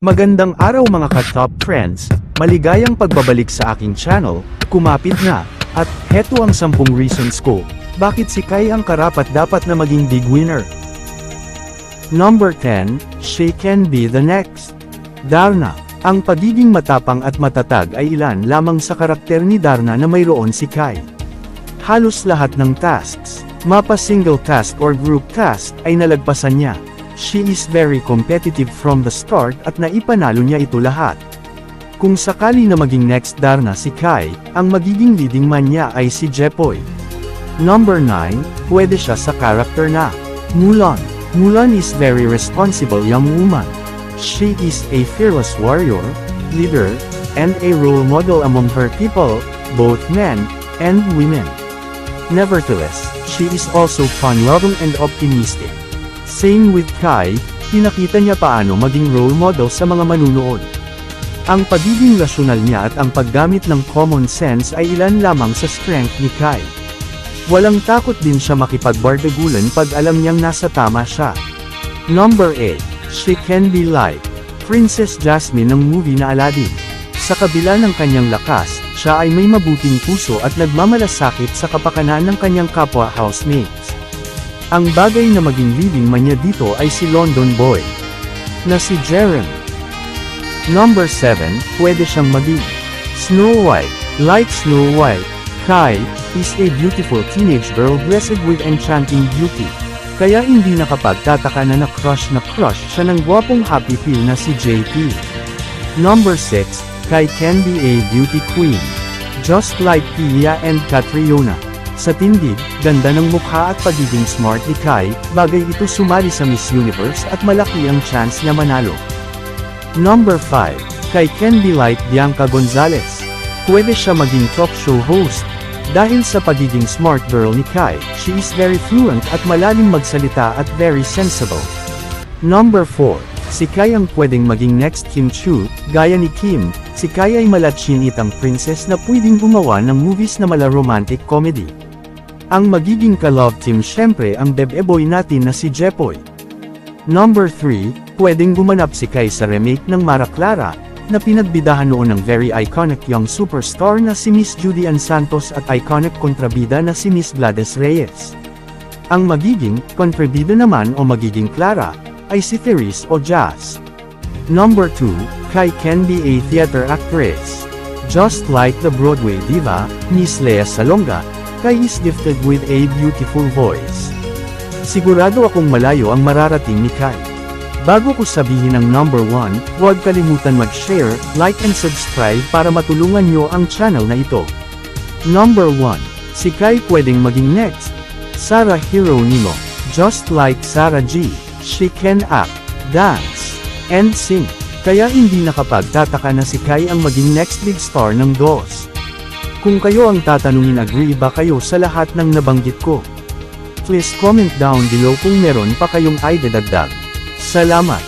Magandang araw mga ka-top friends, maligayang pagbabalik sa aking channel, kumapit na, at heto ang 10 reasons ko, bakit si Kai ang karapat-dapat na maging big winner. Number 10, she can be the next. Darna, ang pagiging matapang at matatag ay ilan lamang sa karakter ni Darna na mayroon si Kai. Halos lahat ng tasks, mapa single task or group task ay nalagpasan niya. She is very competitive from the start at naipanalo niya ito lahat. Kung sakali na maging next Darna si Kai, ang magiging leading man niya ay si Jepoy. Number 9, pwede siya sa character na Mulan. Mulan is very responsible young woman. She is a fearless warrior, leader, and a role model among her people, both men and women. Nevertheless, she is also fun-loving and optimistic. Same with Kai, pinakita niya paano maging role model sa mga manunood. Ang pagiging rasyonal niya at ang paggamit ng common sense ay ilan lamang sa strength ni Kai. Walang takot din siya makipagbardagulan pag alam niyang nasa tama siya. Number 8, she can be like Princess Jasmine ng movie na Aladdin. Sa kabila ng kanyang lakas, siya ay may mabuting puso at nagmamalasakit sa kapakanan ng kanyang kapwa housemates. Ang bagay na maging leading man niya dito ay si London Boy, na si Jeren. Number 7, pwede siyang maging Snow White. Like Snow White, Kai is a beautiful teenage girl blessed with enchanting beauty. Kaya hindi nakapagtataka na crush siya ng gwapong happy feel na si JP. Number 6, Kai can be a beauty queen. Just like Pia and Catriona. Sa tindig, ganda ng mukha at pagiging smart ni Kai, bagay ito sumali sa Miss Universe at malaki ang chance niya manalo. Number 5, Kai can be like Bianca Gonzalez. Pwede siya maging talk show host. Dahil sa pagiging smart girl ni Kai, she is very fluent at malalim magsalita at very sensible. Number 4, si Kai ang pwedeng maging next Kim Chu, gaya ni Kim, si Kai ay malatsinitang princess na pwedeng gumawa ng movies na mala romantic comedy. Ang magiging ka-love team syempre ang bebe-boy natin na si Jepoy. Number 3, pwedeng gumanap si Kai sa remake ng Mara Clara, na pinagbidahan noon ng very iconic young superstar na si Miss Judy Ann Santos at iconic kontrabida na si Miss Gladys Reyes. Ang magiging kontrabida naman o magiging Clara, ay si Therese o Jazz. Number 2, Kai can be a theater actress. Just like the Broadway diva, Miss Lea Salonga, Kai is gifted with a beautiful voice. Sigurado akong malayo ang mararating ni Kai. Bago ko sabihin ang number 1, huwag kalimutan mag-share, like and subscribe para matulungan nyo ang channel na ito. Number 1, si Kai pwedeng maging next Sarah Hieronimo. Just like Sarah G, she can act, dance, and sing. Kaya hindi nakapagtataka na si Kai ang maging next big star ng DOS. Kung kayo ang tatanungin, agree ba kayo sa lahat ng nabanggit ko? Please comment down below kung meron pa kayong idadagdag. Salamat!